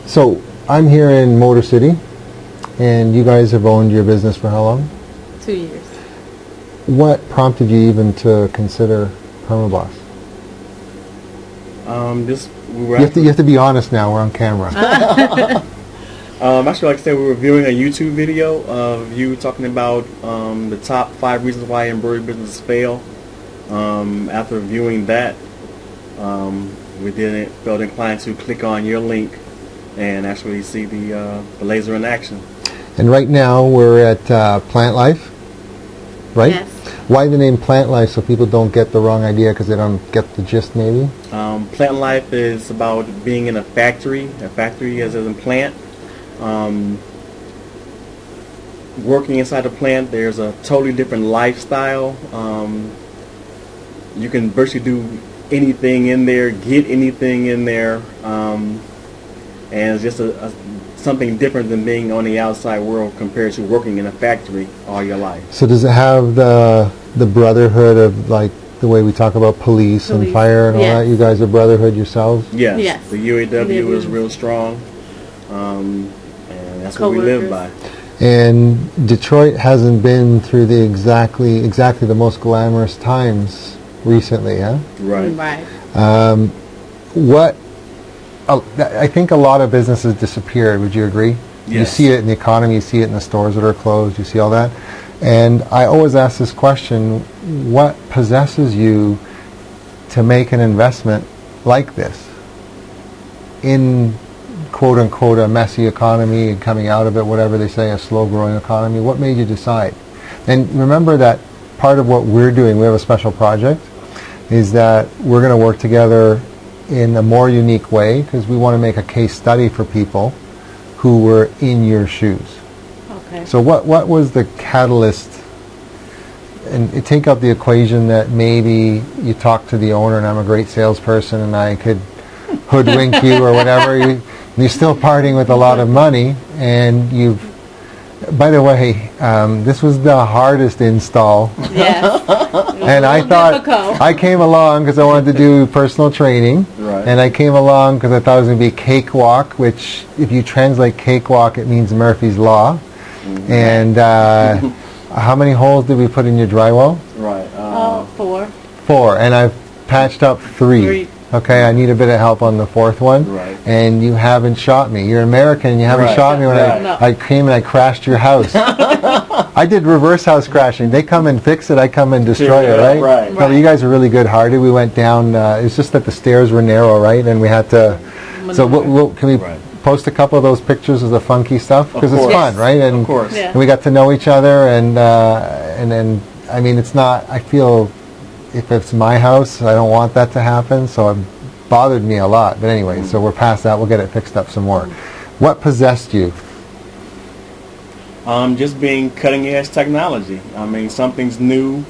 So I'm here in Motor City, and you guys have owned your business for how long? 2 years. What prompted you even to consider Permaboss? You have to be honest now. We're on camera. Actually, like I said, we were viewing a YouTube video of you talking about the top 5 reasons why embroidery businesses fail. After viewing that, we felt inclined to click on your link and actually see the laser in action. And right now we're at Plant Life, right? Yes. Why the name Plant Life, so people don't get the wrong idea because they don't get the gist maybe? Plant Life is about being in a factory as in plant. Working inside the plant, there's a totally different lifestyle. You can virtually do anything in there, get anything in there, and it's just something different than being on the outside world compared to working in a factory all your life. So does it have the brotherhood of like the way we talk about police and fire and all that? You guys are brotherhood yourselves? Yes. Yes. The UAW is real strong, and that's what we live by. And Detroit hasn't been through the exactly the most glamorous times recently, huh? Right. Right. I think a lot of businesses disappeared. Would you agree? Yes. You see it in the economy, you see it in the stores that are closed, you see all that. And I always ask this question, what possesses you to make an investment like this in quote-unquote a messy economy and coming out of it, whatever they say, a slow-growing economy? What made you decide? And remember that part of what we're doing, we have a special project, is that we're going to work together in a more unique way because we want to make a case study for people who were in your shoes. Okay. So what was the catalyst? And take out the equation that maybe you talk to the owner and I'm a great salesperson and I could hoodwink you or whatever. You're still parting with a lot of money, and you've. By the way, this was the hardest install. Yes. And I thought difficult. I came along because I wanted to do personal training, Right. and I came along because I thought it was going to be cakewalk, which if you translate cakewalk, it means Murphy's Law. Mm-hmm. And how many holes did we put in your drywall? Right. 4. 4, and I've patched up 3. Okay, I need a bit of help on the 4th one. Right. And you haven't shot me. You're American and you haven't shot me when I came and I crashed your house. I did reverse house crashing. They come and fix it, I come and destroy it, right? Right. No, but you guys are really good-hearted. We went down, it's just that the stairs were narrow, right? And we had to, so can we post a couple of those pictures of the funky stuff? Because it's fun, right? And, of course. Yeah. and we got to know each other, and then, I mean, it's not, I feel, if it's my house, I don't want that to happen, so it bothered me a lot. But anyway, so we're past that. We'll get it fixed up some more. What possessed you? Just being cutting edge technology. I mean, something's new.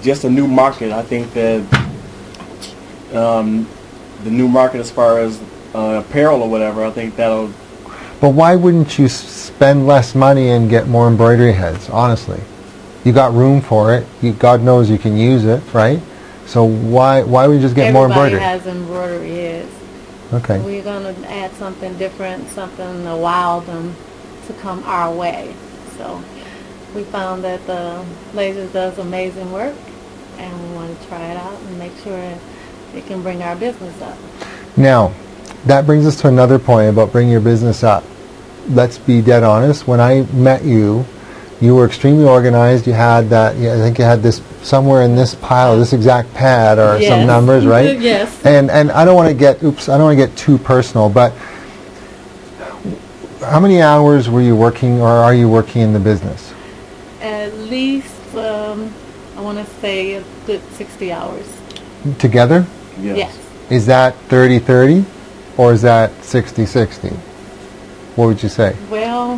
Just a new market. I think that the new market as far as apparel or whatever, I think that'll... But why wouldn't you spend less money and get more embroidery heads, honestly? You got room for it. God knows you can use it, right? So why would you just get more embroidery? Everybody has embroidery heads. Okay. We're going to add something different, something to wow them to come our way. So we found that the lasers does amazing work, and we want to try it out and make sure it can bring our business up. Now, that brings us to another point about bringing your business up. Let's be dead honest. When I met you, you were extremely organized. You had that, I think you had this somewhere in this pile, this exact pad or some numbers, right? Yes. And I don't want to get too personal, but how many hours were you working or are you working in the business? At least, I want to say a good 60 hours. Together? Yes. Is that 30-30 or is that 60-60? What would you say? Well,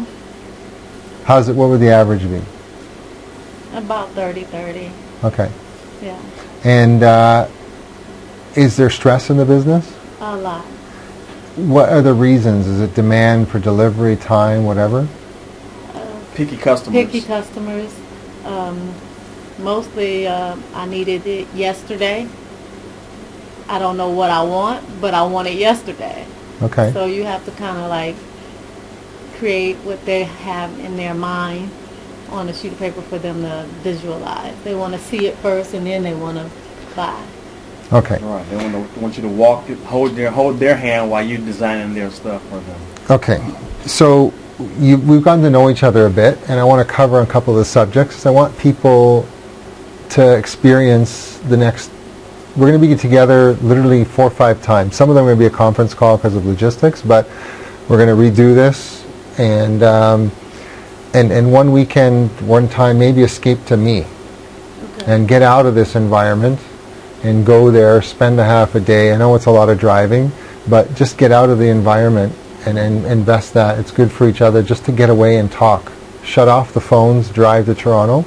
What would the average be? about 30-30. Okay. Yeah. And is there stress in the business? A lot. What are the reasons? Is it demand for delivery, time, whatever? Picky customers. Picky customers. Mostly I needed it yesterday. I don't know what I want, but I want it yesterday. Okay. So you have to kind of like create what they have in their mind on a sheet of paper for them to visualize. They want to see it first, and then they want to buy. Okay. All right. They want you to hold their hand while you're designing their stuff for them. Okay. So we've gotten to know each other a bit, and I want to cover a couple of the subjects. I want people to experience the next. We're going to be together literally 4 or 5 times. Some of them are going to be a conference call because of logistics, but we're going to redo this, and one weekend, one time, maybe escape to me, and get out of this environment and go there, spend a half a day. I know it's a lot of driving, but just get out of the environment and invest that. It's good for each other just to get away and talk. Shut off the phones, drive to Toronto,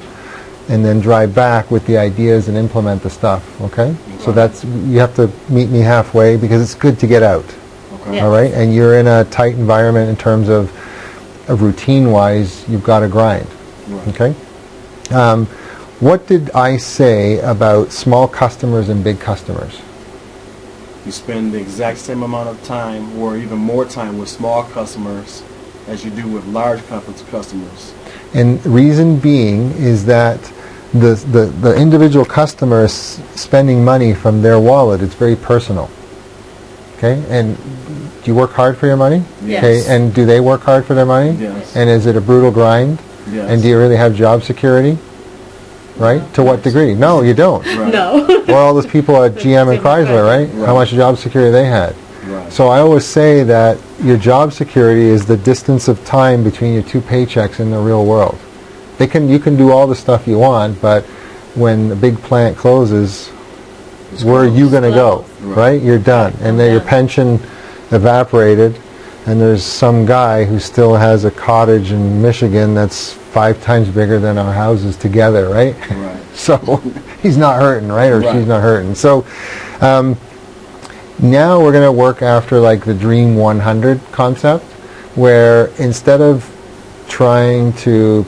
and then drive back with the ideas and implement the stuff, okay? So that's, you have to meet me halfway because it's good to get out, Okay. Yeah. all right? And you're in a tight environment in terms of routine-wise, you've got to grind, Right. okay? What did I say about small customers and big customers? You spend the exact same amount of time or even more time with small customers as you do with large customers. And reason being is that the individual customer is spending money from their wallet. It's very personal. Okay? And do you work hard for your money? Yes. Okay. And do they work hard for their money? Yes. And is it a brutal grind? Yes. And do you really have job security? Right? To what degree? No, you don't. Right. No. Well, all those people at GM and Chrysler, right? Right. How much job security they had. Right. So I always say that your job security is the distance of time between your 2 paychecks in the real world. You can do all the stuff you want, but when a big plant closes, It's where are you going to go? Right. Right? You're done. And then your Yeah. pension evaporated, and there's some guy who still has a cottage in Michigan that's 5 times bigger than our houses together, right? Right. So he's not hurting, right? Or Right. she's not hurting. So now we're going to work after like the Dream 100 concept, where instead of trying to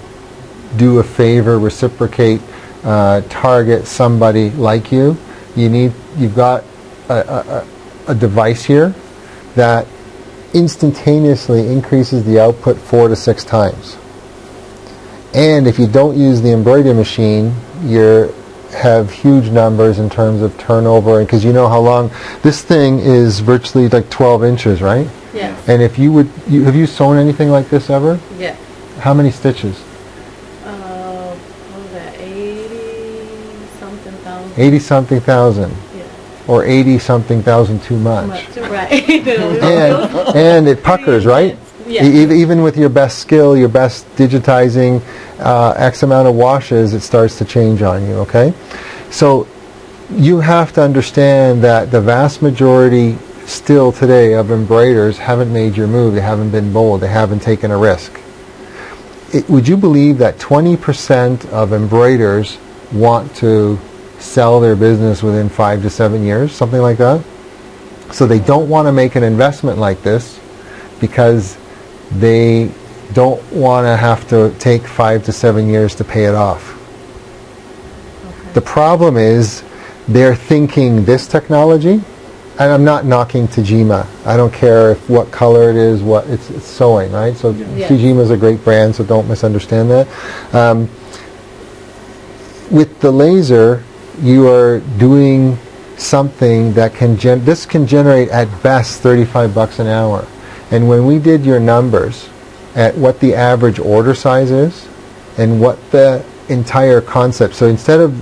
do a favor, reciprocate, target somebody like you, you've got a device here that instantaneously increases the output 4 to 6 times. And if you don't use the embroidery machine, you have huge numbers in terms of turnover, because you know how long this thing is, virtually like 12 inches, right? Yeah. And if have you sewn anything like this ever? Yeah. How many stitches? What was that? 80 something thousand. 80 something thousand, Yeah. or 80 something thousand too much. Right. And it puckers, right? Yeah. Even with your best skill, your best digitizing, X amount of washes, it starts to change on you, okay? So you have to understand that the vast majority still today of embroiders haven't made your move. They haven't been bold. They haven't taken a risk. Would you believe that 20% of embroiders want to sell their business within 5 to 7 years, something like that? So they don't want to make an investment like this because they don't want to have to take 5 to 7 years to pay it off. Okay. The problem is they're thinking this technology, and I'm not knocking Tajima. I don't care what color it is, it's sewing, right? So Yeah. Tajima is a great brand, so don't misunderstand that. With the laser, you are doing something that this can generate at best $35 an hour. And when we did your numbers at what the average order size is and what the entire concept, so instead of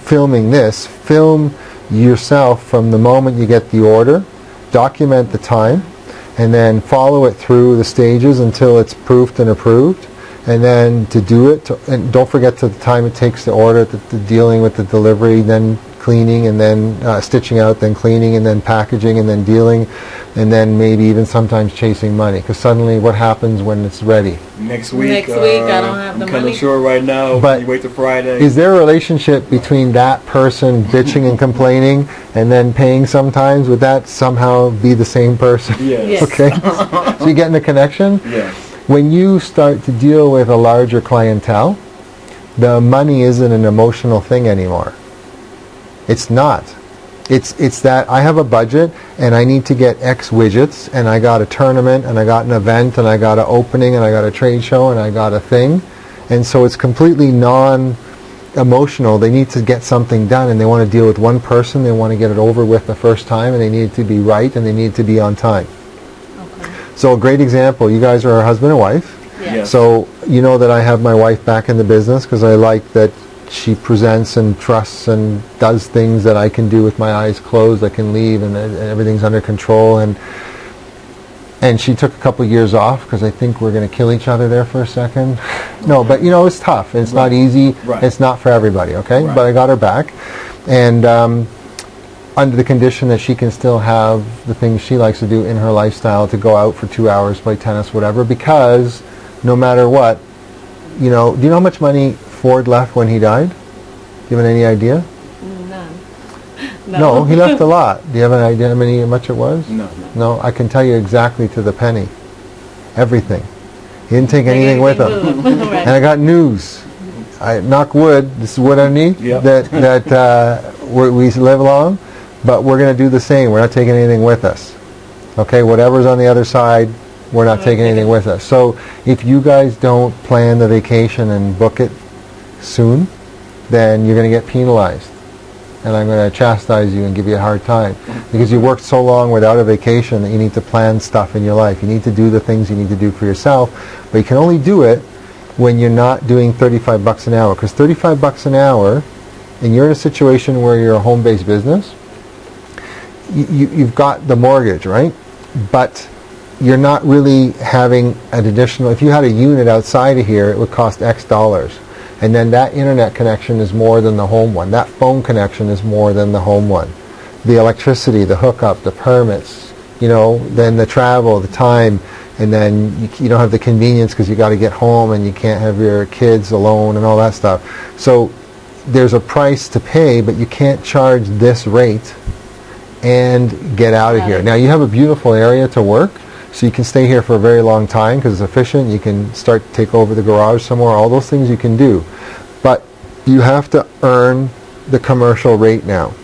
filming this, film yourself from the moment you get the order, document the time, and then follow it through the stages until it's proofed and approved. And then to do it, and don't forget to the time it takes to order, the dealing with the delivery, then cleaning, and then stitching out, then cleaning, and then packaging, and then dealing, and then maybe even sometimes chasing money. Because suddenly, what happens when it's ready? Next week, Next week, I don't have the I'm kind money. of sure right now. But you wait till Friday. Is there a relationship between that person bitching and complaining and then paying sometimes? Would that somehow be the same person? Yes. Yes. Okay. So you getting the connection? Yes. When you start to deal with a larger clientele, the money isn't an emotional thing anymore. It's not. It's that I have a budget and I need to get X widgets, and I got a tournament and I got an event and I got an opening and I got a trade show and I got a thing. And so it's completely non-emotional. They need to get something done and they want to deal with one person. They want to get it over with the first time, and they need it to be right and they need it to be on time. Okay. So a great example, you guys are a husband and wife. Yeah. Yes. So you know that I have my wife back in the business because I like that she presents and trusts and does things that I can do with my eyes closed. I can leave and everything's under control. And she took a couple of years off because I think we're going to kill each other there for a second. No, but you know, it's tough. It's not easy. Right. It's not for everybody, okay? Right. But I got her back. And under the condition that she can still have the things she likes to do in her lifestyle, to go out for 2 hours, play tennis, whatever, because no matter what, you know, do you know how much money Ford left when he died? Do you have any idea? None. No, he left a lot. Do you have an idea how much it was? No. No, I can tell you exactly to the penny. Everything. He didn't take anything with him. Right. And I got news. I knock wood. This is wood underneath. Yep. That we live long, but we're going to do the same. We're not taking anything with us. Okay, whatever's on the other side, we're not taking anything with us. So if you guys don't plan the vacation and book it soon, then you're going to get penalized. And I'm going to chastise you and give you a hard time. Because you worked so long without a vacation that you need to plan stuff in your life. You need to do the things you need to do for yourself. But you can only do it when you're not doing 35 bucks an hour. Because 35 bucks an hour, and you're in a situation where you're a home-based business, you've got the mortgage, right? But you're not really having an additional, if you had a unit outside of here, it would cost X dollars. And then that internet connection is more than the home one. That phone connection is more than the home one. The electricity, the hookup, the permits, you know, then the travel, the time, and then you don't have the convenience because you got to get home and you can't have your kids alone and all that stuff. So there's a price to pay, but you can't charge this rate and get out of here. Now you have a beautiful area to work, so you can stay here for a very long time because it's efficient. You can start to take over the garage somewhere. All those things you can do. But you have to earn the commercial rate now.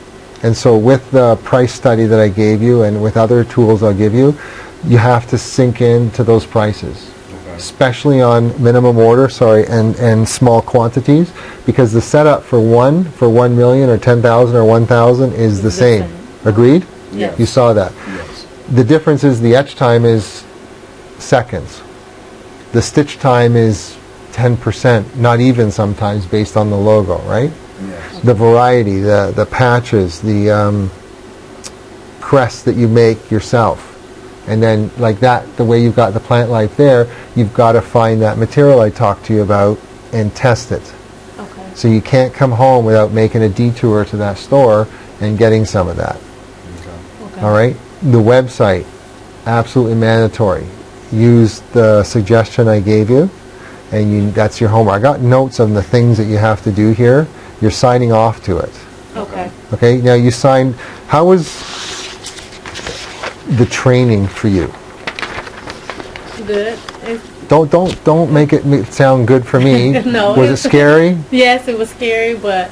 And so with the price study that I gave you and with other tools I'll give you, you have to sink into those prices. Okay. Especially on minimum order, and small quantities, because the setup for 1 million or 10,000 or 1,000 is the same. Agreed? Yes. You saw that. Yes. The difference is the etch time is seconds. The stitch time is 10%, not even sometimes, based on the logo, right? Yes. The variety, the patches, the crests that you make yourself. And then like that, the way you've got the plant life there, you've got to find that material I talked to you about and test it. Okay. So you can't come home without making a detour to that store and getting some of that. Okay. All right? The website, absolutely mandatory. Use the suggestion I gave you, and that's your homework. I got notes on the things that you have to do here. You're signing off to it. Okay. Okay? Now you signed. How was the training for you? Good. Don't make it sound good for me. No. Was it scary? Yes, it was scary, but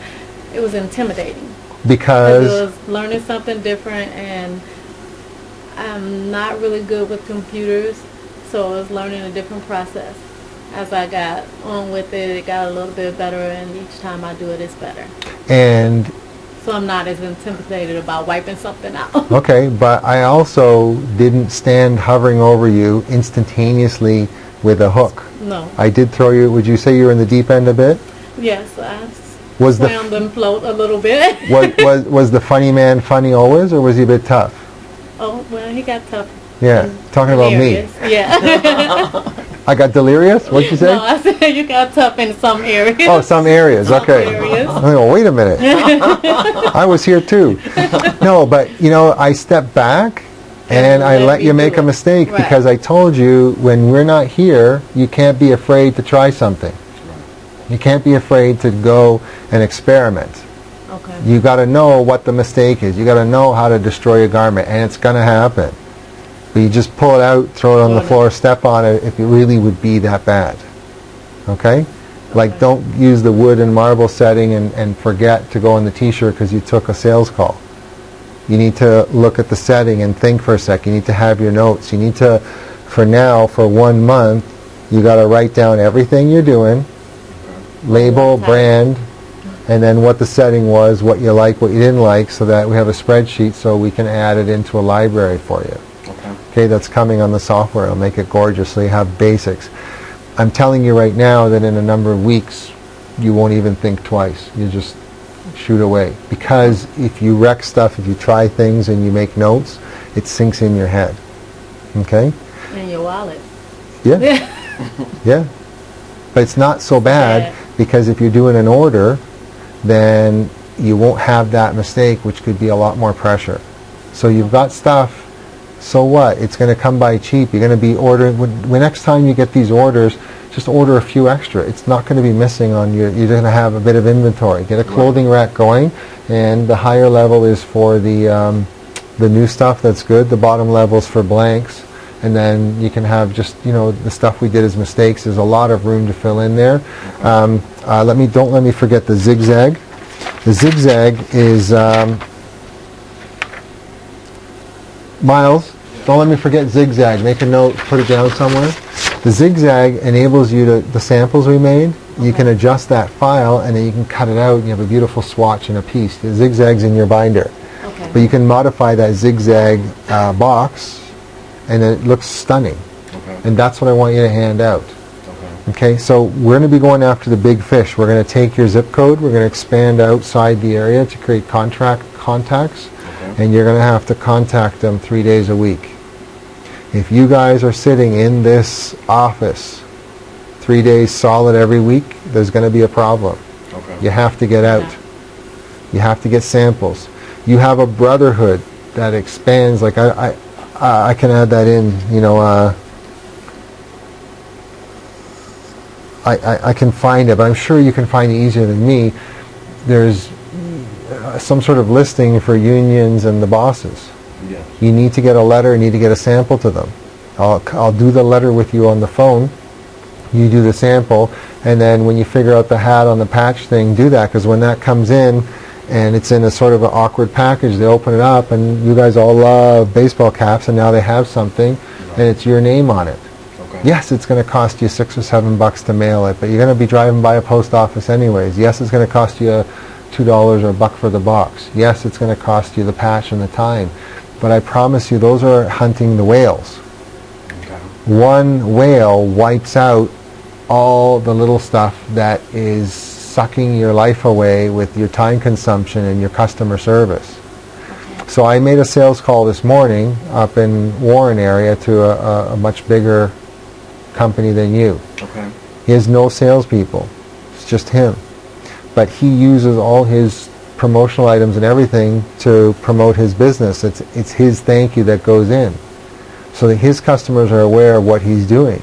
it was intimidating. Because It was learning something different, and I'm not really good with computers, so I was learning a different process. As I got on with it, it got a little bit better, and each time I do it, it's better. and So I'm not as intimidated about wiping something out. okay, but I also didn't stand hovering over you instantaneously with a hook. No. I did throw you. Would you say you were in the deep end a bit? Yes, I Was the swam and float a little bit. was the funny man funny always, or was he a bit tough? Oh, well, he got tough. Yeah, talking about me. Areas. Yeah. I got delirious? What'd you say? No, I said you got tough in some areas. Oh, some areas. Some Okay. areas. Oh, wait a minute. I was here too. No, but you know, I stepped back and I let you make a mistake Right. because I told you when we're not here, you can't be afraid to try something. You can't be afraid to go and experiment. Okay. You got to know what the mistake is. You got to know how to destroy a garment, and it's going to happen. But you just pull it out, throw it on the floor, step on it if it really would be that bad. Okay? Like, don't use the wood and marble setting and forget to go on the t-shirt because you took a sales call. You need to look at the setting and think for a sec. You need to have your notes. You need to, for 1 month, you got to write down everything you're doing, label, brand, and then what the setting was, what you like, what you didn't like, so that we have a spreadsheet so we can add it into a library for you. Okay, that's coming on the software. It'll make it gorgeous so you have basics. I'm telling you right now that in a number of weeks, you won't even think twice. You just shoot away. Because if you wreck stuff, if you try things and you make notes, it sinks in your head. Okay? In your wallet. Yeah. Yeah. But it's not so bad because if you're doing an order, then you won't have that mistake, which could be a lot more pressure. So you've got stuff, so what? It's going to come by cheap. You're going to be ordering, when next time you get these orders, just order a few extra. It's not going to be missing on your, you're going to have a bit of inventory. Get a clothing rack going, and the higher level is for the new stuff that's good. The bottom level is for blanks. And then you can have just, the stuff we did as mistakes. There's a lot of room to fill in there. Don't let me forget the zigzag. The zigzag is, Miles, don't let me forget zigzag. Make a note, put it down somewhere. The zigzag enables you to, the samples we made, you can adjust that file and then you can cut it out and you have a beautiful swatch and a piece. The zigzag's in your binder. Okay. But you can modify that zigzag box and then it looks stunning. Okay. And that's what I want you to hand out. Okay. Okay, so we're going to be going after the big fish. We're going to take your zip code, we're going to expand outside the area to create contacts, and you're going to have to contact them 3 days a week. If you guys are sitting in this office 3 days solid every week, there's going to be a problem. Okay. You have to get out. You have to get samples. You have a brotherhood that expands. Like I can add that in. I can find it, but I'm sure you can find it easier than me. There's some sort of listing for unions and the bosses. Yeah. You need to get a letter, you need to get a sample to them. I'll do the letter with you on the phone. You do the sample, and then when you figure out the hat on the patch thing, do that, because when that comes in and it's in a sort of an awkward package, they open it up, and you guys all love baseball caps, and now they have something, and it's your name on it. Okay. Yes, it's going to cost you $6 or $7 to mail it, but you're going to be driving by a post office anyways. Yes, it's going to cost you $2 or $1 for the box. Yes, it's going to cost you the patch and the time. But I promise you, those are hunting the whales. Okay. One whale wipes out all the little stuff that is sucking your life away with your time consumption and your customer service. So I made a sales call this morning up in Warren area to a much bigger company than you. Okay. He has no salespeople. It's just him. But he uses all his promotional items and everything to promote his business. It's his thank you that goes in, so that his customers are aware of what he's doing.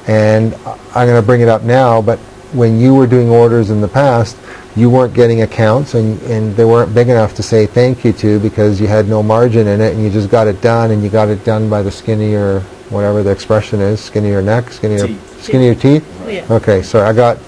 And I'm going to bring it up now, but when you were doing orders in the past, you weren't getting accounts, and they weren't big enough to say thank you to, because you had no margin in it, and you just got it done, and you got it done by the skin of your, whatever the expression is, skin of your neck, skin of your teeth? Yeah. Okay, so I got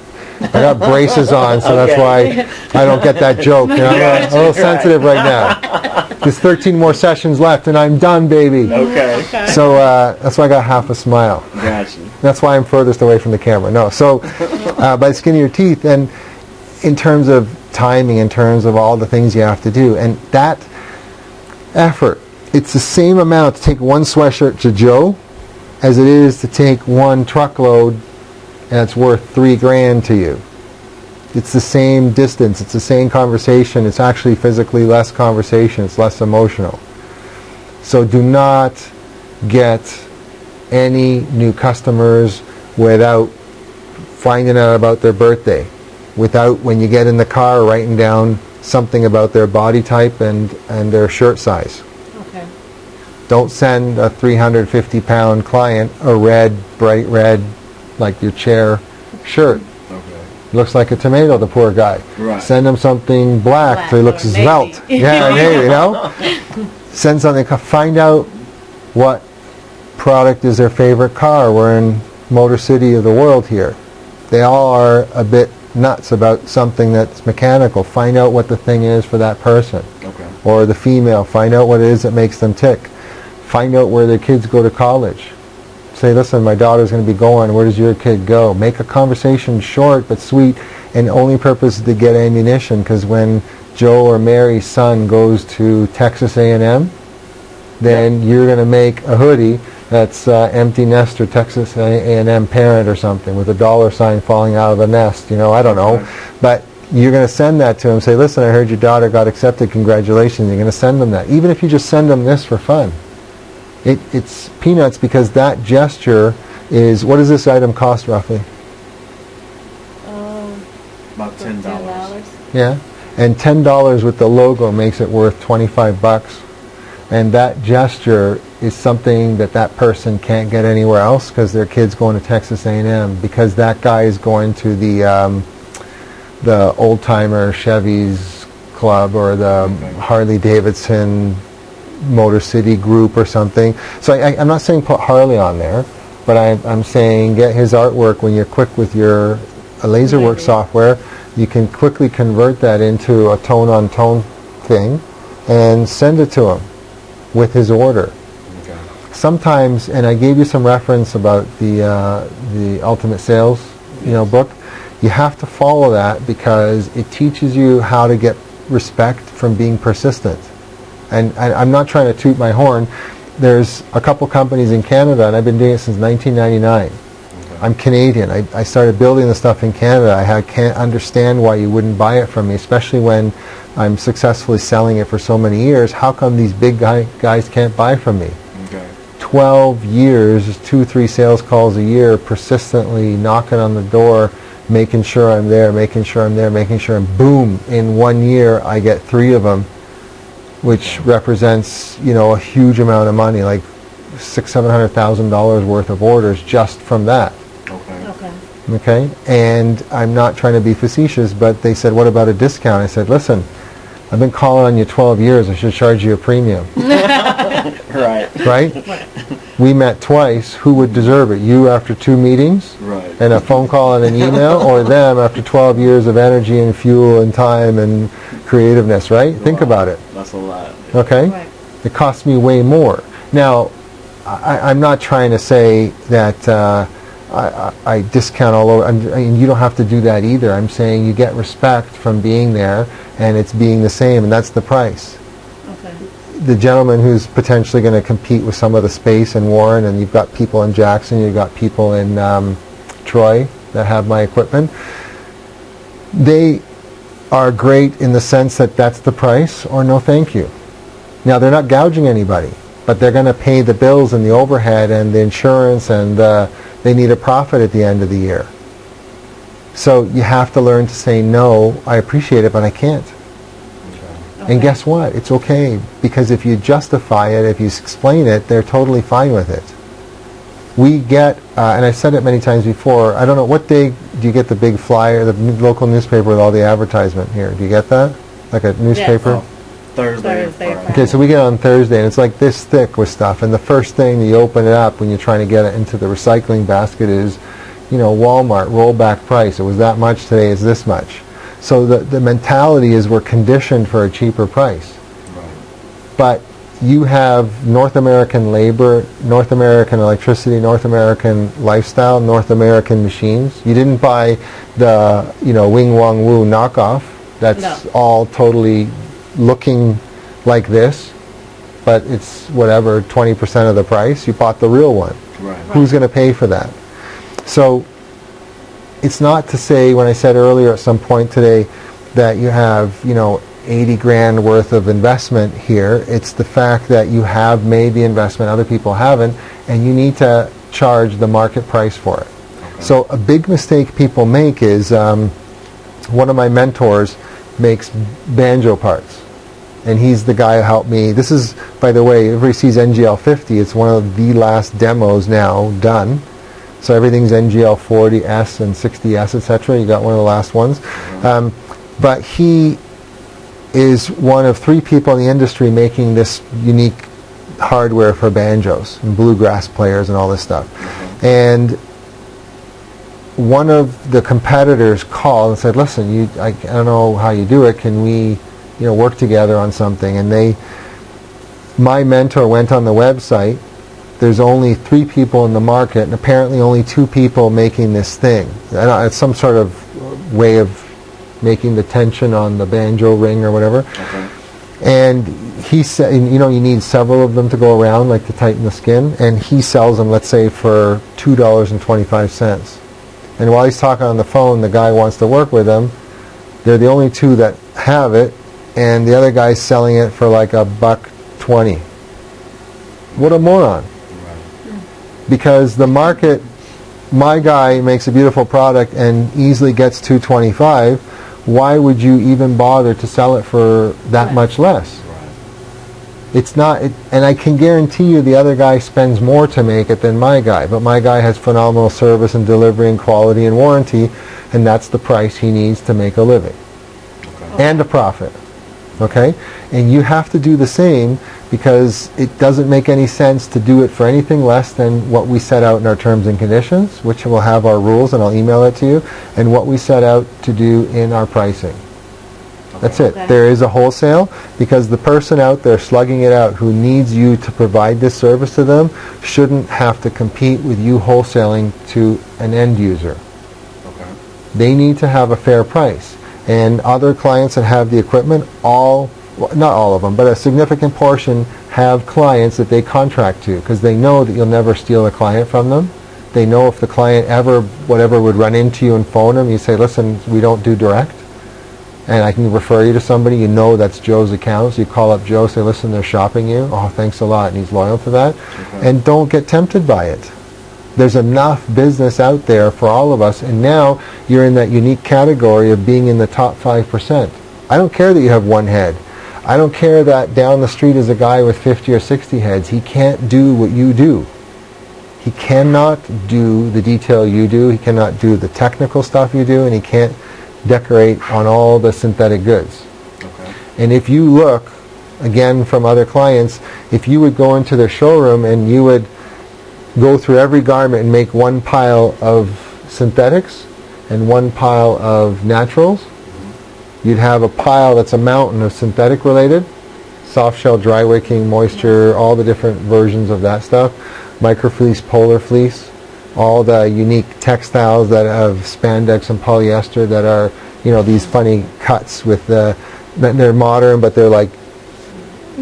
braces on, so that's why I don't get that joke. I'm a little sensitive right now. There's 13 more sessions left, and I'm done, baby. Okay. So that's why I got half a smile. Gotcha. That's why I'm furthest away from the camera. No, so by the skin of your teeth, and in terms of timing, in terms of all the things you have to do, and that effort, it's the same amount to take one sweatshirt to Joe as it is to take one truckload and it's worth $3,000 to you. It's the same distance, it's the same conversation, it's actually physically less conversation, it's less emotional. So do not get any new customers without finding out about their birthday, without, when you get in the car, writing down something about their body type and their shirt size. Okay. Don't send a 350-pound client a red, bright red, like your chair shirt. Okay. Looks like a tomato, the poor guy. Right. Send him something black so he looks or navy. svelte. Yeah, navy, Send something, find out what product is their favorite car. We're in Motor City of the world here. They all are a bit nuts about something that's mechanical. Find out what the thing is for that person. Okay. or the female. Find out what it is that makes them tick. Find out where their kids go to college. Say, listen, my daughter's going to be going. Where does your kid go? Make a conversation short but sweet, and only purpose is to get ammunition, because when Joe or Mary's son goes to Texas A&M, then you're going to make a hoodie that's empty nester Texas A&M parent or something with a $sign falling out of the nest. I don't know. But you're going to send that to him. Say, listen, I heard your daughter got accepted. Congratulations. You're going to send them that. Even if you just send them this for fun. It's peanuts, because that gesture is, what does this item cost roughly? About $10. Yeah. And $10 with the logo makes it worth $25. And that gesture is something that person can't get anywhere else, because their kid's going to Texas A&M, because that guy is going to the old timer Chevy's club, or the Harley Davidson Motor City group or something. So I'm not saying put Harley on there, but I'm saying get his artwork. When you're quick with your LaserWorks software, you can quickly convert that into a tone-on-tone thing and send it to him with his order. Okay. Sometimes, and I gave you some reference about the Ultimate Sales book, you have to follow that, because it teaches you how to get respect from being persistent. And I'm not trying to toot my horn. There's a couple companies in Canada, and I've been doing it since 1999. Okay. I'm Canadian. I started building the stuff in Canada. I can't understand why you wouldn't buy it from me, especially when I'm successfully selling it for so many years. How come these big guys can't buy from me? Okay. 12 years, 2-3 sales calls a year, persistently knocking on the door, making sure I'm there, and boom, in 1 year I get 3 of them, which represents, a huge amount of money, like $600,000-$700,000 worth of orders just from that. Okay. And I'm not trying to be facetious, but they said, what about a discount? I said, listen, I've been calling on you 12 years. I should charge you a premium. Right? We met twice. Who would deserve it? You after 2 meetings? Right. And a phone call and an email? Or them after 12 years of energy and fuel and time and creativeness, right? Think about it. That's a lot. Okay? Right. It costs me way more. Now, I'm not trying to say that I discount all over. I mean, you don't have to do that either. I'm saying you get respect from being there, and it's being the same, and that's the price. Okay. The gentleman who's potentially going to compete with some of the space in Warren, and you've got people in Jackson, you've got people in Troy that have my equipment. They are great in the sense that that's the price, or no thank you. Now, they're not gouging anybody, but they're going to pay the bills and the overhead and the insurance, and they need a profit at the end of the year. So you have to learn to say, no, I appreciate it, but I can't. Okay. And guess what? It's okay, because if you justify it, if you explain it, they're totally fine with it. We get, and I've said it many times before, I don't know, what day do you get the big flyer, the local newspaper with all the advertisement here? Do you get that? Like a newspaper? Yes. Thursday. Okay, so we get it on Thursday, and it's like this thick with stuff, and the first thing that you open it up when you're trying to get it into the recycling basket is, Walmart, rollback price. It was that much today, it's this much. So the mentality is we're conditioned for a cheaper price. Right. But you have North American labor, North American electricity, North American lifestyle, North American machines. You didn't buy the, Wing Wong Woo knockoff. That's all totally looking like this, but it's whatever, 20% of the price. You bought the real one. Right. Who's going to pay for that? So it's not to say, when I said earlier at some point today that you have, $80,000 worth of investment here. It's the fact that you have made the investment, other people haven't, and you need to charge the market price for it. Okay. So a big mistake people make is, one of my mentors makes banjo parts. And he's the guy who helped me. This is, by the way, everybody sees NGL 50. It's one of the last demos now done. So everything's NGL 40S and 60S, etc. You got one of the last ones. But he is one of 3 people in the industry making this unique hardware for banjos and bluegrass players and all this stuff. And one of the competitors called and said, listen, I don't know how you do it. Can we work together on something, and my mentor went on the website. There's only 3 people in the market, and apparently only 2 people making this thing. It's some sort of way of making the tension on the banjo ring or whatever. Okay. And he said, you need several of them to go around, like to tighten the skin, and he sells them, let's say, for $2.25. And while he's talking on the phone, the guy wants to work with him. They're the only 2 that have it, and the other guy's selling it for like $1.20. What a moron. Because the market, my guy makes a beautiful product and easily gets $2.25. Why would you even bother to sell it for that much less? It's not, and I can guarantee you the other guy spends more to make it than my guy, but my guy has phenomenal service and delivery and quality and warranty, and that's the price he needs to make a living. Okay. And a profit. Okay? And you have to do the same, because it doesn't make any sense to do it for anything less than what we set out in our terms and conditions, which will have our rules, and I'll email it to you, and what we set out to do in our pricing. That's it. Okay. There is a wholesale, because the person out there slugging it out who needs you to provide this service to them shouldn't have to compete with you wholesaling to an end user. Okay. They need to have a fair price. And other clients that have the equipment, not all of them, but a significant portion have clients that they contract to, because they know that you'll never steal a client from them. They know if the client whatever would run into you and phone them, you say, listen, we don't do direct, and I can refer you to somebody. You know that's Joe's account. So you call up Joe, say, listen, they're shopping you. Oh, thanks a lot. And he's loyal to that. Okay. And don't get tempted by it. There's enough business out there for all of us, and now you're in that unique category of being in the top 5%. I don't care that you have 1 head. I don't care that down the street is a guy with 50 or 60 heads. He can't do what you do. He cannot do the detail you do. He cannot do the technical stuff you do, and he can't decorate on all the synthetic goods. Okay. And if you look, again, from other clients, if you would go into their showroom and you would go through every garment and make 1 pile of synthetics and 1 pile of naturals, you'd have a pile that's a mountain of synthetic related, soft shell, dry wicking, moisture, all the different versions of that stuff, microfleece, polar fleece, all the unique textiles that have spandex and polyester that are, these funny cuts with they're modern, but they're like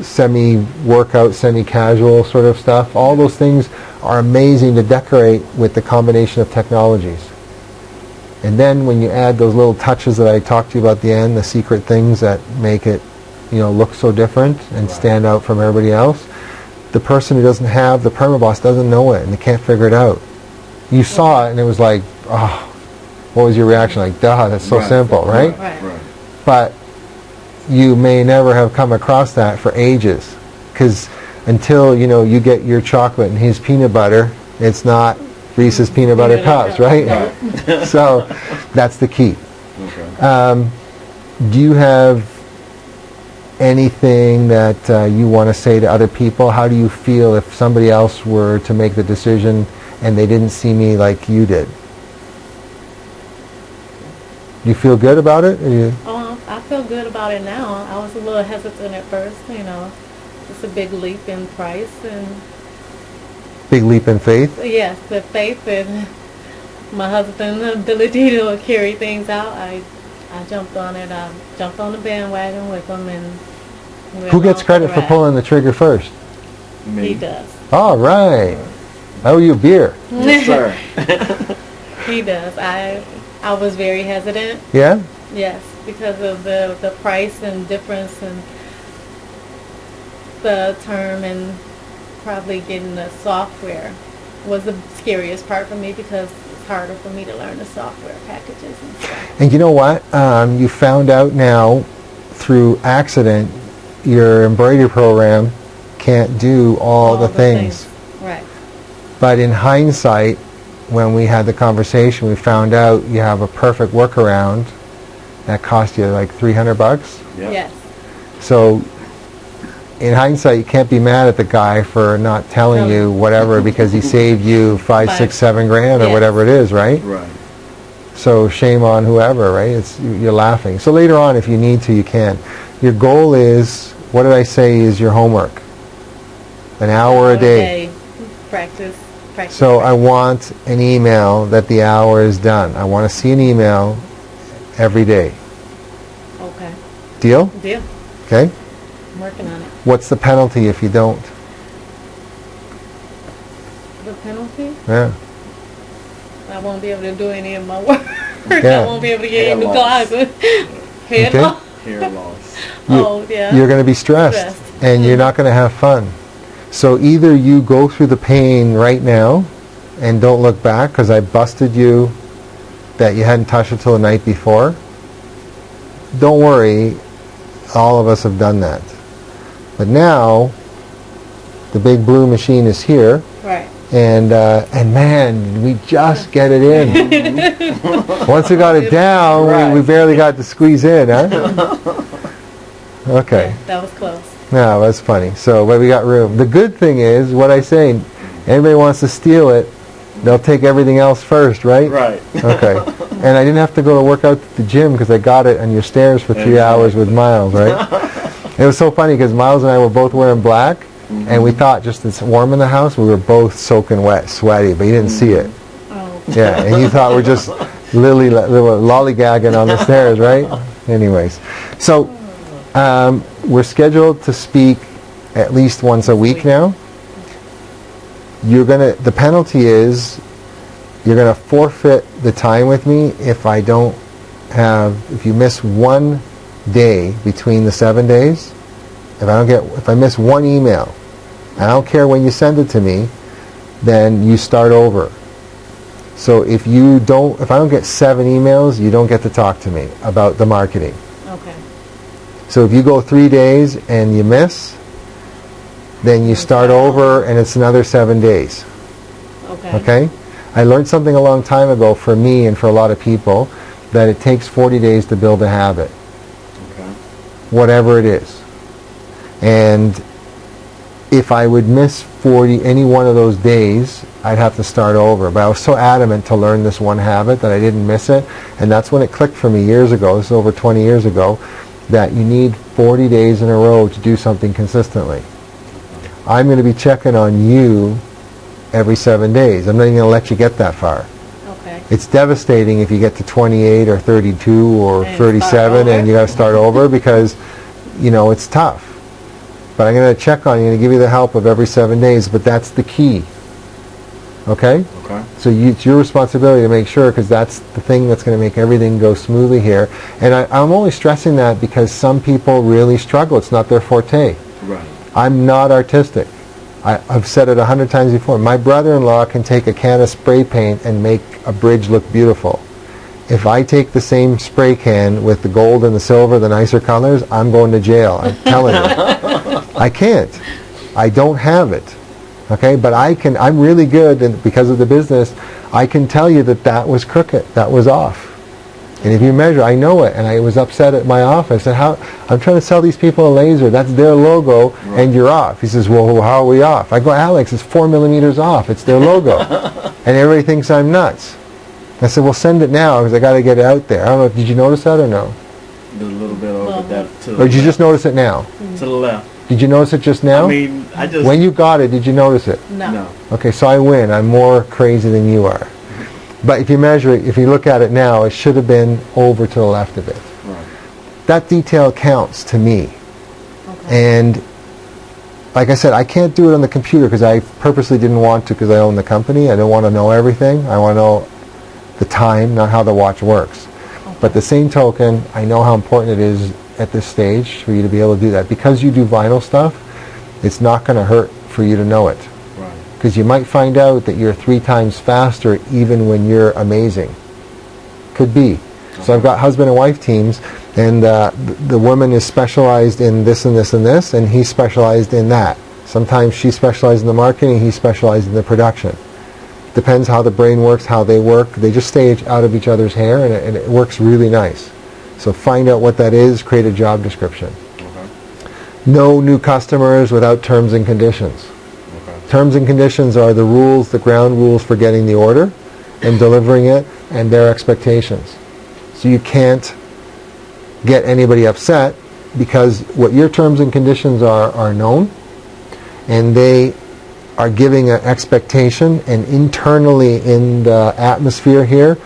semi-workout, semi-casual sort of stuff. All those things are amazing to decorate with the combination of technologies. And then when you add those little touches that I talked to you about at the end, the secret things that make it, look so different and stand out from everybody else, the person who doesn't have the Permaboss doesn't know it and they can't figure it out. You saw it and it was like, oh, what was your reaction? Like, duh, that's so simple, right? Right. But you may never have come across that for ages, because until you get your chocolate and his peanut butter, it's not Reese's peanut butter cups, right? So that's the key. Okay. Do you have anything that you want to say to other people? How do you feel if somebody else were to make the decision and they didn't see me like you did? Do you feel good about it? I feel good about it now. I was a little hesitant at first, It's a big leap in price and Big leap in faith? yes, the faith and my husband's ability to carry things out. I jumped on it. I jumped on the bandwagon with him, and Who gets credit for pulling the trigger first? Me. He does. All right. I owe you a beer. Yes, sir. He does. I was very hesitant. Yeah? Yes, because of the price and difference and the term, and probably getting the software was the scariest part for me, because it's harder for me to learn the software packages and stuff. And you know what? You found out now through accident your embroidery program can't do all the things. Right. But in hindsight, when we had the conversation, we found out you have a perfect workaround that cost you like $300. Yep. Yes. So in hindsight, you can't be mad at the guy for not telling you whatever, because he saved you $5, $6, $7 grand or whatever it is, right? Right. So shame on whoever, right? You're laughing. So later on, if you need to, you can. Your goal is, what did I say is your homework? An hour a day. Practice. So I want an email that the hour is done. I want to see an email every day. Okay. Deal? Deal. Okay. I'm working on it. What's the penalty if you don't? The penalty? Yeah. I won't be able to do any of my work. Yeah. I won't be able to get Hair any new loss. classes. Hair Okay. loss. Hair loss. Oh, yeah. You're going to be stressed. And you're not going to have fun. So either you go through the pain right now and don't look back because I busted you that you hadn't touched it till the night before. Don't worry, all of us have done that. But now the big blue machine is here, Right. and man, we just get it in. Once we got it down, Right. we barely got to squeeze in, huh? Okay. Yeah, that was close. No, that's funny. So, but we got room. The good thing is, what I say, anybody wants to steal it, they'll take everything else first, right? Right. Okay. And I didn't have to go to work out at the gym because I got it on your stairs for 3 hours with Miles, right? It was so funny because Miles and I were both wearing black, and we thought just it's warm in the house, we were both soaking wet, sweaty, but you didn't see it. Oh. Yeah, and you thought we're just lollygagging on the stairs, right? Anyways, so we're scheduled to speak at least once a week now. The penalty is you're gonna forfeit the time with me if you miss one day between the 7 days. If I miss one email, I don't care when you send it to me, then you start over. So if I don't get 7 emails, you don't get to talk to me about the marketing. Okay. So if you go 3 days and you miss, then you start over and it's another 7 days. Okay. Okay? I learned something a long time ago for me and for a lot of people that it takes 40 days to build a habit. Okay. Whatever it is. And if I would miss any one of those days, I'd have to start over. But I was so adamant to learn this one habit that I didn't miss it. And that's when it clicked for me years ago. This is over 20 years ago. That you need 40 days in a row to do something consistently. I'm going to be checking on you every 7 days. I'm not even going to let you get that far. Okay. It's devastating if you get to 28 or 32 or And 37 and you got to start over because, it's tough. But I'm going to check on you and give you the help of every 7 days, but that's the key. Okay? Okay. So it's your responsibility to make sure, because that's the thing that's going to make everything go smoothly here. And I'm only stressing that because some people really struggle. It's not their forte. Right. I'm not artistic. I've said it 100 times before. My brother-in-law can take a can of spray paint and make a bridge look beautiful. If I take the same spray can with the gold and the silver, the nicer colors, I'm going to jail. I'm telling you. I can't. I don't have it. Okay, but I'm really good, and because of the business, I can tell you that was crooked, that was off. And if you measure, I know it, and I was upset at my office. And I'm trying to sell these people a laser, that's their logo, Right. and you're off. He says, well, how are we off? I go, Alex, it's 4 millimeters off, it's their logo. And everybody thinks I'm nuts. I said, well, send it now, because I got to get it out there. I don't know, did you notice that or no? A little bit over that to the Or did you left. just notice it now? To the left. Did you notice it just now? I mean, I just... When you got it, did you notice it? No. Okay, so I win. I'm more crazy than you are. But if you measure it, if you look at it now, it should have been over to the left of it. Right. That detail counts to me. Okay. And like I said, I can't do it on the computer because I purposely didn't want to because I own the company. I don't want to know everything. I want to know the time, not how the watch works. Okay. But the same token, I know how important it is at this stage for you to be able to do that. Because you do vinyl stuff, it's not going to hurt for you to know it. Right. Because you might find out that you're 3 times faster even when you're amazing. Could be. So I've got husband and wife teams, and the woman is specialized in this and this and this, and he's specialized in that. Sometimes she's specialized in the marketing, he's specialized in the production. Depends how the brain works, how they work. They just stay out of each other's hair, and it works really nice. So find out what that is, create a job description. Okay. No new customers without terms and conditions. Okay. Terms and conditions are the rules, the ground rules for getting the order and delivering it, and their expectations. So you can't get anybody upset because what your terms and conditions are known, and they are giving an expectation, and internally in the atmosphere here,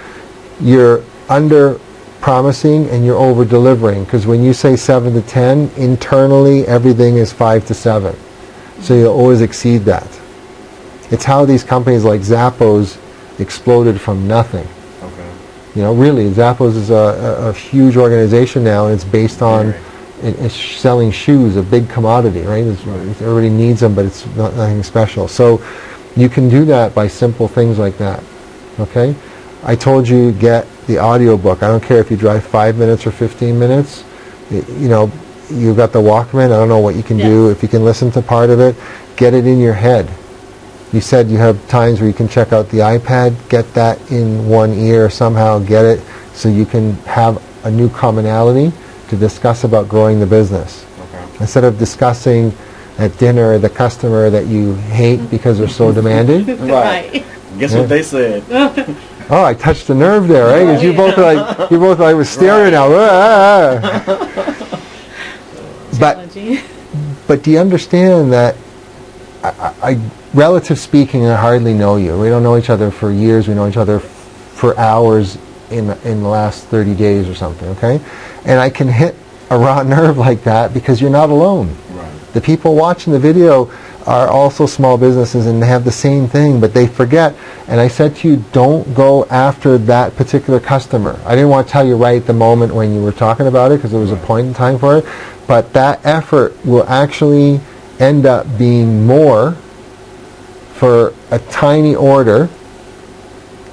you're under promising and you're over delivering, because when you say 7 to 10, internally everything is 5 to 7. So you'll always exceed that. It's how these companies like Zappos exploded from nothing. Okay. You know, really, Zappos is a huge organization now, and it's based on it's selling shoes, a big commodity, right? Everybody needs them, but it's nothing special. So you can do that by simple things like that. Okay? I told you get the audio book. I don't care if you drive 5 minutes or 15 minutes. You know, you've got the Walkman. I don't know what you can do. If you can listen to part of it, get it in your head. You said you have times where you can check out the iPad. Get that in one ear somehow. Get it so you can have a new commonality to discuss about growing the business. Okay. Instead of discussing at dinner the customer that you hate because they're so demanding. Right. Guess what they said? Oh, I touched the nerve there, right? Because you both was staring out. But do you understand that I relative speaking, I hardly know you. We don't know each other for years. We know each other for hours in the last 30 days or something, okay? And I can hit a raw nerve like that because you're not alone. Right. The people watching the video are also small businesses and they have the same thing, but they forget. And I said to you, don't go after that particular customer. I didn't want to tell you right at the moment when you were talking about it because there was a point in time for it, but that effort will actually end up being more for a tiny order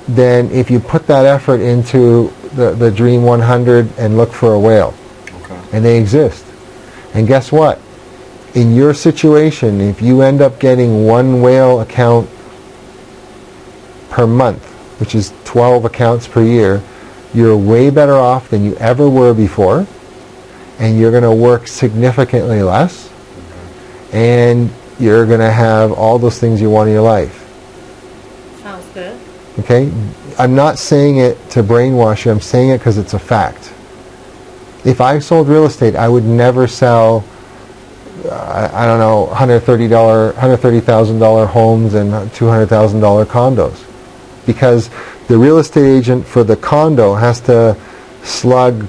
than if you put that effort into the Dream 100 and look for a whale. Okay. And they exist. And guess what? In your situation, if you end up getting one whale account per month, which is 12 accounts per year, you're way better off than you ever were before, and you're going to work significantly less, and you're going to have all those things you want in your life. Sounds good. Okay? I'm not saying it to brainwash you. I'm saying it because it's a fact. If I sold real estate, I would never sell, I don't know, $130,000 homes and $200,000 condos. Because the real estate agent for the condo has to slug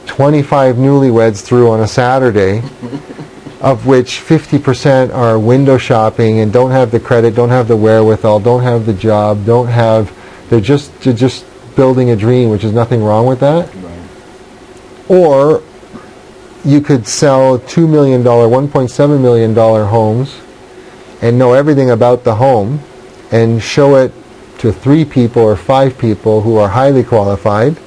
25 newlyweds through on a Saturday, of which 50% are window shopping and don't have the credit, don't have the wherewithal, don't have the job, they're just building a dream, which is nothing wrong with that. Right. Or you could sell $2 million, $1.7 million homes and know everything about the home and show it to 3 people or 5 people who are highly qualified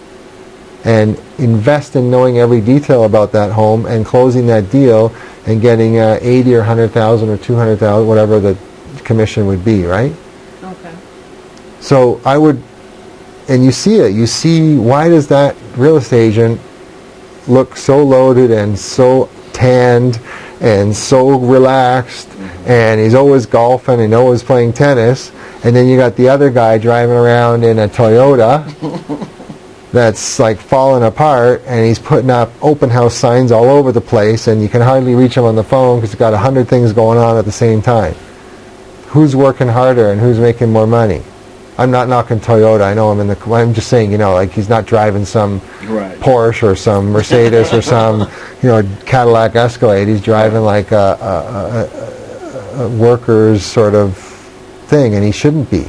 and invest in knowing every detail about that home and closing that deal and getting 80 or 100,000 or 200,000, whatever the commission would be, right? Okay. So I would, and you see it, you see why does that real estate agent look so loaded and so tanned and so relaxed, and he's always golfing and always playing tennis, and then you got the other guy driving around in a Toyota that's like falling apart, and he's putting up open house signs all over the place, and you can hardly reach him on the phone because he's got 100 things going on at the same time. Who's working harder and who's making more money? I'm not knocking Toyota. I know I'm just saying, like he's not driving some Porsche or some Mercedes or some, Cadillac Escalade. He's driving like a worker's sort of thing, and he shouldn't be.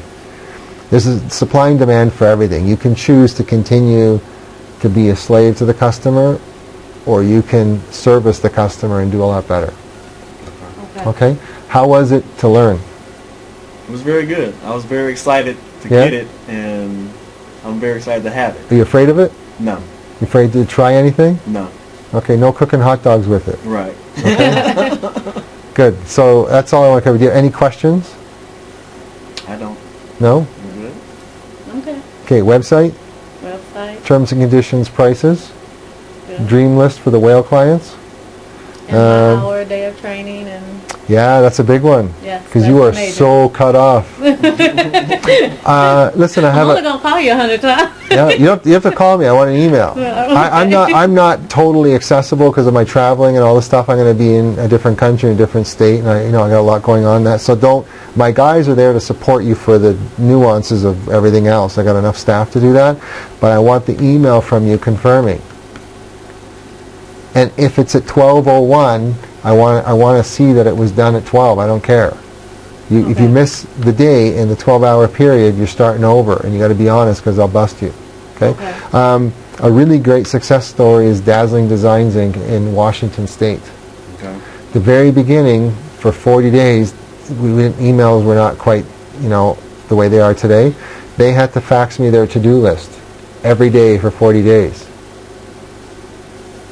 There's a supply and demand for everything. You can choose to continue to be a slave to the customer, or you can service the customer and do a lot better. Okay? How was it to learn? It was very good. I was very excited to get it, and I'm very excited to have it. Are you afraid of it? No. You afraid to try anything? No. Okay, no cooking hot dogs with it. Right. Okay? Good. So that's all I want to cover. Do you have any questions? I don't. No? I'm good. Okay. Okay, website? Website. Terms and conditions, prices? Good. Dream list for the whale clients? And an hour a day of training and Yeah, that's a big one. Yes, Because you are that's major. so cut off. Listen, I I'm have only gonna call you 100 times. yeah, you have to call me. I want an email. I'm not totally accessible because of my traveling and all the stuff. I'm going to be in a different country, in a different state, and I got a lot going on. That so don't. My guys are there to support you for the nuances of everything else. I got enough staff to do that, but I want the email from you confirming. And if it's at 12:01, I want to see that it was done at 12. I don't care. If you miss the day in the 12-hour period, you're starting over, and you got to be honest because I'll bust you. Okay. A really great success story is Dazzling Designs Inc. in Washington State. Okay. The very beginning, for 40 days, emails were not quite, the way they are today. They had to fax me their to-do list every day for 40 days.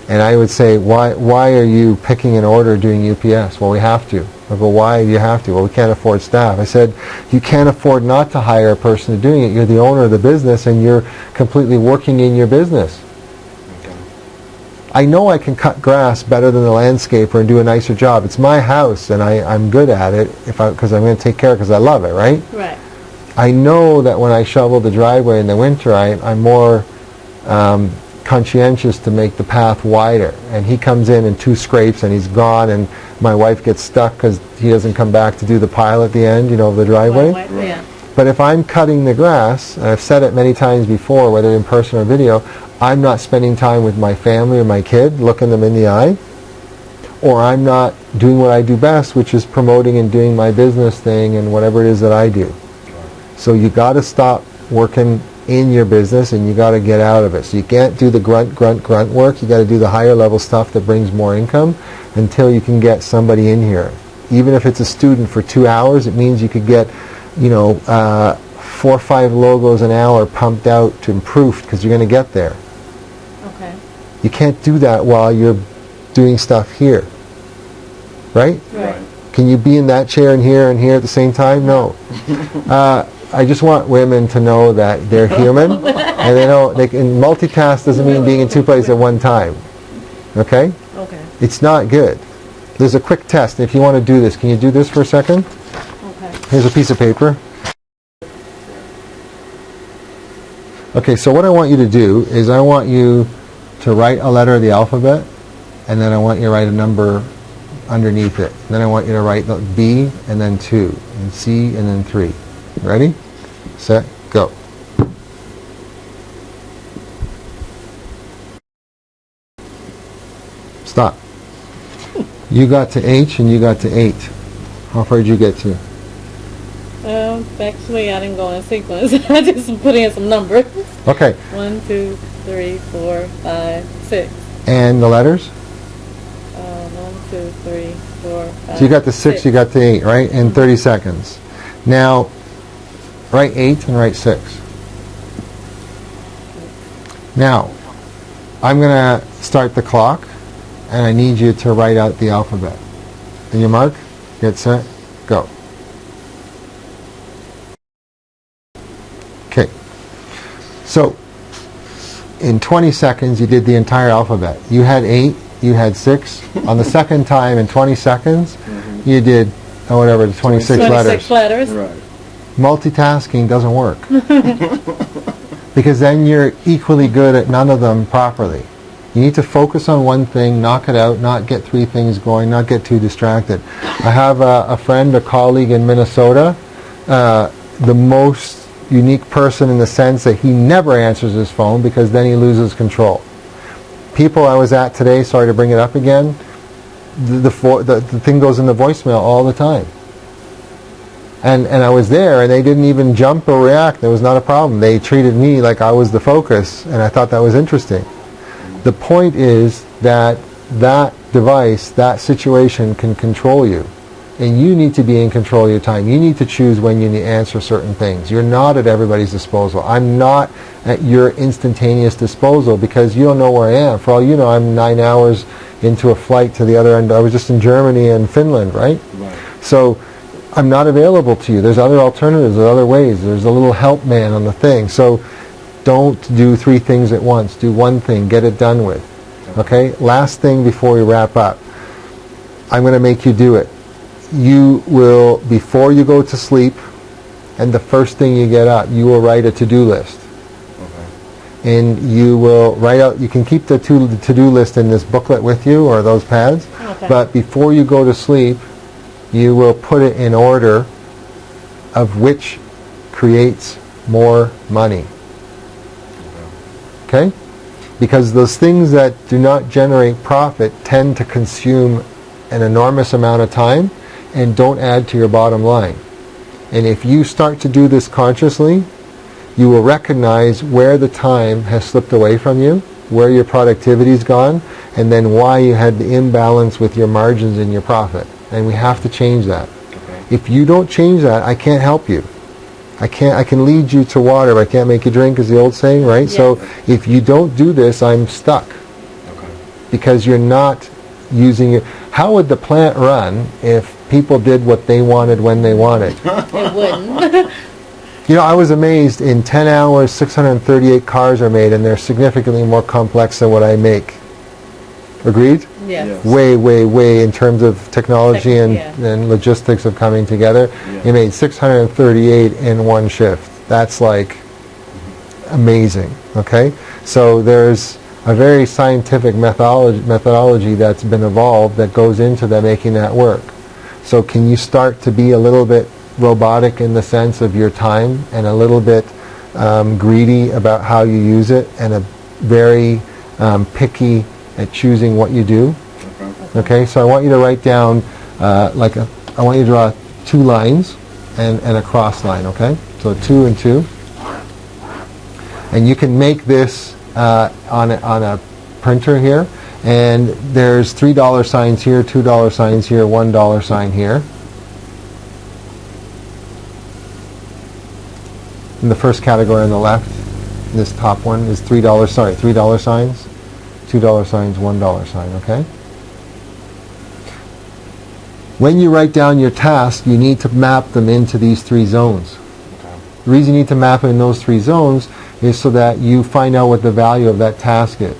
And I would say, why are you picking an order doing UPS? Well, we have to. I go, why do you have to? Well, we can't afford staff. I said, you can't afford not to hire a person to doing it. You're the owner of the business and you're completely working in your business. Okay. I know I can cut grass better than the landscaper and do a nicer job. It's my house and I'm good at it because I'm going to take care of it because I love it, right? Right. I know that when I shovel the driveway in the winter, I'm more conscientious to make the path wider. And he comes in 2 scrapes and he's gone, and my wife gets stuck because he doesn't come back to do the pile at the end, of the driveway. Right. Yeah. But if I'm cutting the grass, and I've said it many times before, whether in person or video, I'm not spending time with my family or my kid, looking them in the eye, or I'm not doing what I do best, which is promoting and doing my business thing and whatever it is that I do. So you got to stop working in your business and you got to get out of it. So you can't do the grunt work. You got to do the higher level stuff that brings more income until you can get somebody in here. Even if it's a student for 2 hours, it means you could get 4 or 5 logos an hour pumped out to improve because you're going to get there. Okay. You can't do that while you're doing stuff here. Right? Right. Can you be in that chair and here at the same time? No. I just want women to know that they're human and they know they can multitask. Doesn't mean being in 2 places at one time. Okay? Okay. It's not good. There's a quick test. If you want to do this, can you do this for a second? Okay. Here's a piece of paper. Okay, so what I want you to do is I want you to write a letter of the alphabet, and then I want you to write a number underneath it. Then I want you to write the B and then 2, and C and then 3. Ready? Set, go. Stop. You got to H and you got to 8. How far did you get to? Actually, I didn't go in sequence. I just put in some numbers. Okay. 1, 2, 3, 4, 5, 6. And the letters? 1, 2, 3, 4, 5. So you got to 6, you got to 8, right? In 30 seconds. Now, write 8 and write 6. Now, I'm going to start the clock, and I need you to write out the alphabet. And you mark, get set, go. Okay. So, in 20 seconds, you did the entire alphabet. You had 8, you had 6. On the second time, in 20 seconds, you did, the 26 letters. 26 letters. Right. Multitasking doesn't work. Because then you're equally good at none of them properly. You need to focus on one thing, knock it out, not get 3 things going, not get too distracted. I have a friend, a colleague in Minnesota, the most unique person in the sense that he never answers his phone because then he loses control. People I was at today, sorry to bring it up again, the thing goes in the voicemail all the time. And I was there, and they didn't even jump or react. There was not a problem. They treated me like I was the focus, and I thought that was interesting. The point is that device, that situation can control you. And you need to be in control of your time. You need to choose when you need to answer certain things. You're not at everybody's disposal. I'm not at your instantaneous disposal because you don't know where I am. For all you know, I'm 9 hours into a flight to the other end. I was just in Germany and Finland, right? Right. So I'm not available to you. There's other alternatives, there's other ways. There's a little help man on the thing. So don't do 3 things at once. Do one thing. Get it done with. Okay? Last thing before we wrap up. I'm going to make you do it. you will, before you go to sleep, and the first thing you get up, you will write a to-do list. Okay. And you will write out, you can keep the to-do list in this booklet with you or those pads, Okay. but before you go to sleep, you will put it in order of which creates more money. Okay? Because those things that do not generate profit tend to consume an enormous amount of time and don't add to your bottom line. And if you start to do this consciously, you will recognize where the time has slipped away from you, where your productivity's gone, and then why you had the imbalance with your margins and your profit. And we have to change that. Okay. If you don't change that, I can't help you. I can lead you to water, but I can't make you drink, is the old saying, right? Yes. So if you don't do this, I'm stuck. Okay. Because you're not using it. How would the plant run if people did what they wanted when they wanted? It wouldn't. You know, I was amazed. In 10 hours, 638 cars are made, and they're significantly more complex than what I make. Agreed? Yes. Yeah. Way in terms of technology and, Yeah. and logistics of coming together. Yeah. You made 638 in one shift. That's like amazing, okay? So there's a very scientific methodology that's been evolved that goes into making that work. So can you start to be a little bit robotic in the sense of your time and a little bit greedy about how you use it and a very picky at choosing what you do? Okay. Okay, so I want you to write down I want you to draw 2 lines and a cross line, okay? So 2 and 2. And you can make this on a printer here. And there's $3 signs here, $2 signs here, $1 sign here. In the first category on the left, this top one is $3 signs, $2 signs, $1 sign, okay? When you write down your task, you need to map them into these 3 zones. Okay. The reason you need to map it in those 3 zones is so that you find out what the value of that task is.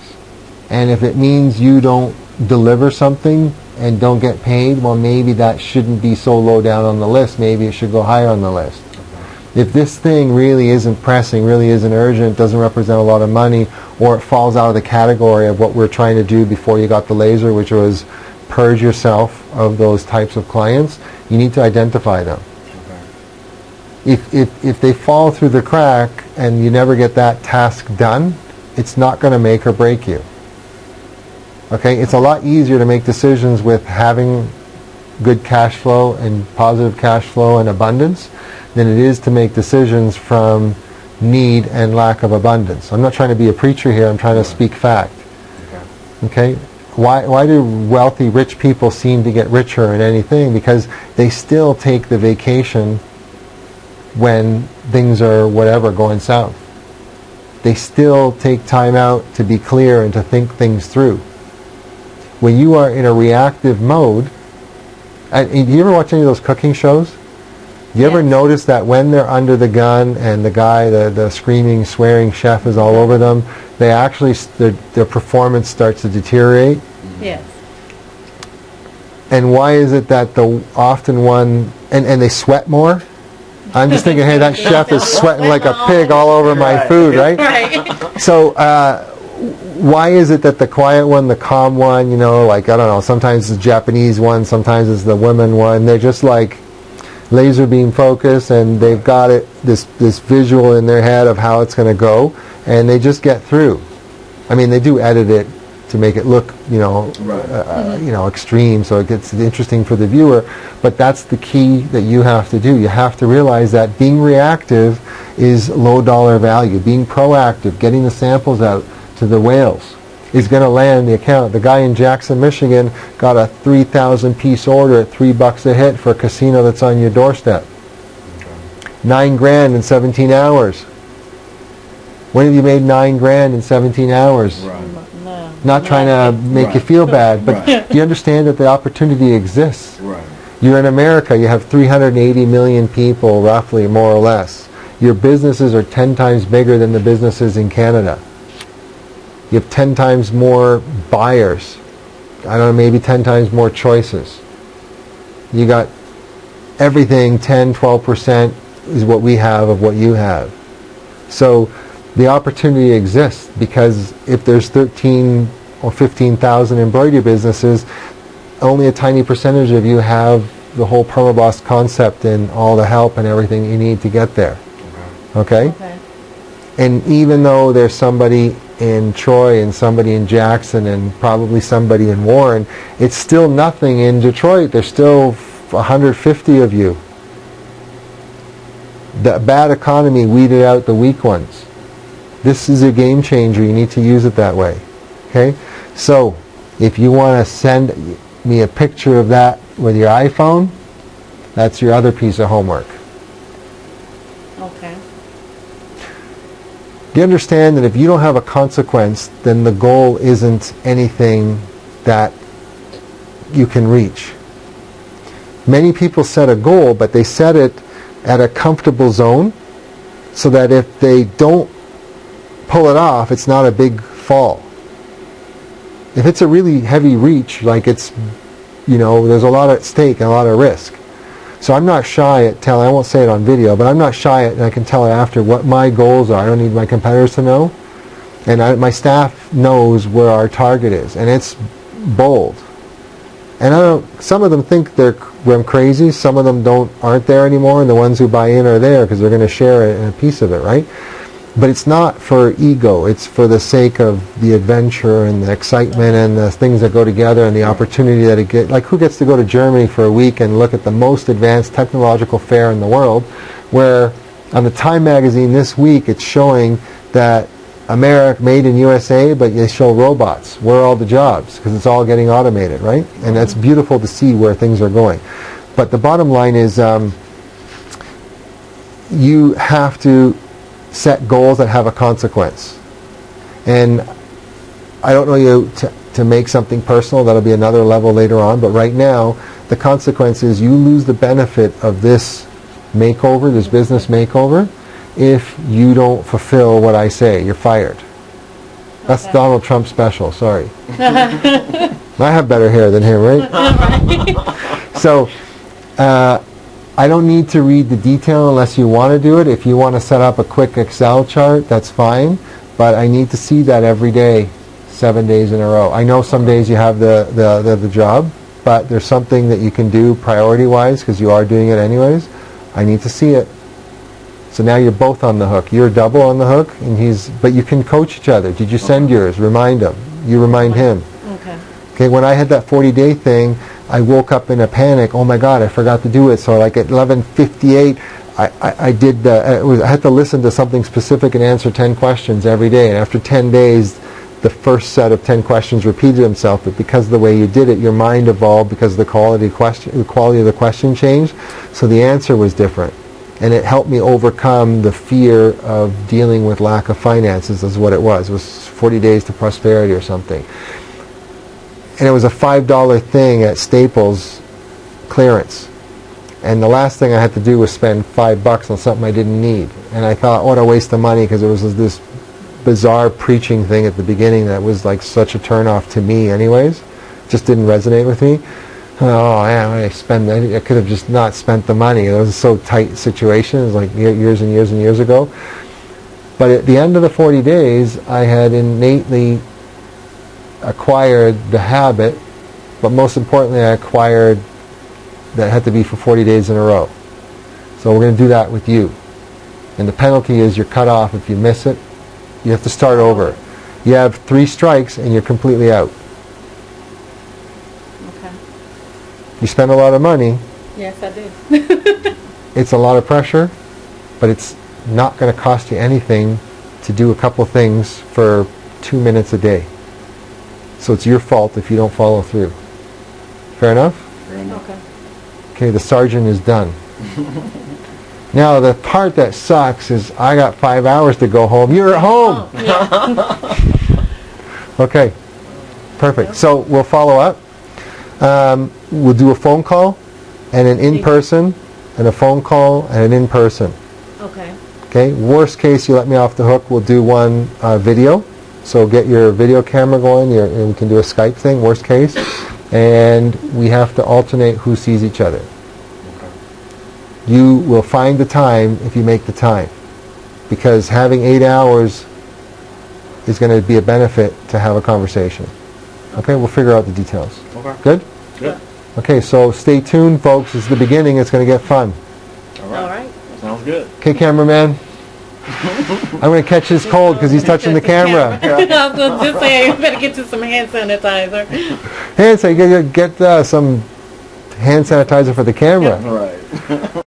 And if it means you don't deliver something and don't get paid, well, maybe that shouldn't be so low down on the list. Maybe it should go higher on the list. If this thing really isn't pressing, really isn't urgent, doesn't represent a lot of money, or it falls out of the category of what we're trying to do before you got the laser, which was purge yourself of those types of clients, you need to identify them. Okay. If they fall through the crack and you never get that task done, it's not going to make or break you. Okay, it's a lot easier to make decisions with having good cash flow and positive cash flow and abundance than it is to make decisions from need and lack of abundance. I'm not trying to be a preacher here, I'm trying to speak fact. Okay. Okay? Why do wealthy, rich people seem to get richer in anything? Because they still take the vacation when things are whatever going south. They still take time out to be clear and to think things through. When you are in a reactive mode, and do you ever watch any of those cooking shows? Do you ever Yes. notice that when they're under the gun and the guy, the screaming, swearing chef is all over them, they actually, their performance starts to deteriorate? Yes. And why is it that the often one, and they sweat more? I'm just thinking, hey, that chef is sweating like a pig all over my Right. food, right? Right. So why is it that the quiet one, the calm one, you know, like, I don't know, sometimes it's the Japanese one, sometimes it's the women one, they're just like laser beam focus, and they've got it, this visual in their head of how it's going to go, and they just get through. I mean, they do edit it to make it look, you know, Right. you know, extreme, so it gets interesting for the viewer. But that's the key that you have to do. You have to realize that being reactive is low dollar value. Being proactive, getting the samples out to the whales, is going to land the account. The guy in Jackson, Michigan, got a 3,000 piece order at $3 a hit for a casino that's on your doorstep. $9,000 in 17 hours. When have you made $9,000 in 17 hours? Right. No. Not trying to make you Right. feel bad, but Right. do you understand that the opportunity exists? Right. You're in America, you have 380 million people, roughly, more or less. Your businesses are 10 times bigger than the businesses in Canada. You have 10 times more buyers. I don't know, maybe 10 times more choices. You got everything 10, 12% is what we have of what you have. So the opportunity exists, because if there's 13 or 15,000 embroidery businesses, only a tiny percentage of you have the whole Permaboss concept and all the help and everything you need to get there. Okay? Okay. And even though there's somebody in Troy and somebody in Jackson and probably somebody in Warren, it's still nothing in Detroit. There's still 150 of you. The bad economy weeded out the weak ones. This is a game changer. You need to use it that way. Okay? So, if you want to send me a picture of that with your iPhone, that's your other piece of homework. Okay. Do you understand that if you don't have a consequence, then the goal isn't anything that you can reach? Many people set a goal, but they set it at a comfortable zone so that if they don't pull it off, it's not a big fall. If it's a really heavy reach, like it's, there's a lot at stake and a lot of risk. So I'm not shy at telling, I won't say it on video, but I'm not shy at, and I can tell it after, what my goals are. I don't need my competitors to know. And my staff knows where our target is. And it's bold. And some of them think I'm crazy. Some of them aren't there anymore. And the ones who buy in are there because they're going to share a piece of it, right? But it's not for ego. It's for the sake of the adventure and the excitement and the things that go together and the opportunity that it gets. Like, who gets to go to Germany for a week and look at the most advanced technological fair in the world, where on the Time magazine this week it's showing that America made in USA, but they show robots. Where are all the jobs? Because it's all getting automated, right? And that's beautiful to see where things are going. But the bottom line is you have to set goals that have a consequence. And I don't know you to make something personal. That'll be another level later on. But right now, the consequence is you lose the benefit of this makeover, this business makeover, if you don't fulfill what I say. You're fired. That's Okay. Donald Trump special. Sorry. I have better hair than him, right? So, I don't need to read the detail unless you want to do it. If you want to set up a quick Excel chart, that's fine. But I need to see that every day, 7 days in a row. I know some days you have the job, but there's something that you can do priority-wise because you are doing it anyways. I need to see it. So now you're both on the hook. You're double on the hook, but you can coach each other. Did you send yours? Remind him. You remind him. Okay. Okay, when I had that 40-day thing, I woke up in a panic. Oh my God, I forgot to do it. So like at 11:58, I had to listen to something specific and answer 10 questions every day. And after 10 days, the first set of 10 questions repeated themselves. But because of the way you did it, your mind evolved because the quality of the question changed. So the answer was different. And it helped me overcome the fear of dealing with lack of finances, is what it was. It was 40 days to prosperity or something. And it was a $5 thing at Staples clearance. And the last thing I had to do was spend $5 on something I didn't need. And I thought, what a waste of money, because it was this bizarre preaching thing at the beginning that was like such a turnoff to me anyways. Just didn't resonate with me. Oh man, I could have just not spent the money. It was a so tight situation. It was like years and years and years ago. But at the end of the 40 days, I had innately acquired the habit, but most importantly I acquired that it had to be for 40 days in a row. So we're going to do that with you. And the penalty is you're cut off if you miss it. You have to start over. You have 3 strikes and you're completely out. Okay. You spend a lot of money. Yes, I did. It's a lot of pressure, but it's not going to cost you anything to do a couple things for 2 minutes a day. So it's your fault if you don't follow through. Fair enough? Fair enough. Okay. Okay, the sergeant is done. Now the part that sucks is I got 5 hours to go home. You're at home! Yeah. Okay, perfect. So we'll follow up. We'll do a phone call and an in-person, and a phone call and an in-person. Okay. Okay, worst case you let me off the hook, we'll do one video. So get your video camera going, and we can do a Skype thing, worst case. And we have to alternate who sees each other. you will find the time if you make the time. Because having 8 hours is going to be a benefit to have a conversation. Okay, we'll figure out the details. Okay. Good? Good. Okay, so stay tuned, folks. It's the beginning. It's going to get fun. All right. All right. Sounds good. Okay, cameraman. I'm going to catch his cold because he's touching the camera. I was going to just say, you better get you some hand sanitizer. Hand sanitizer. Get some hand sanitizer for the camera. All right.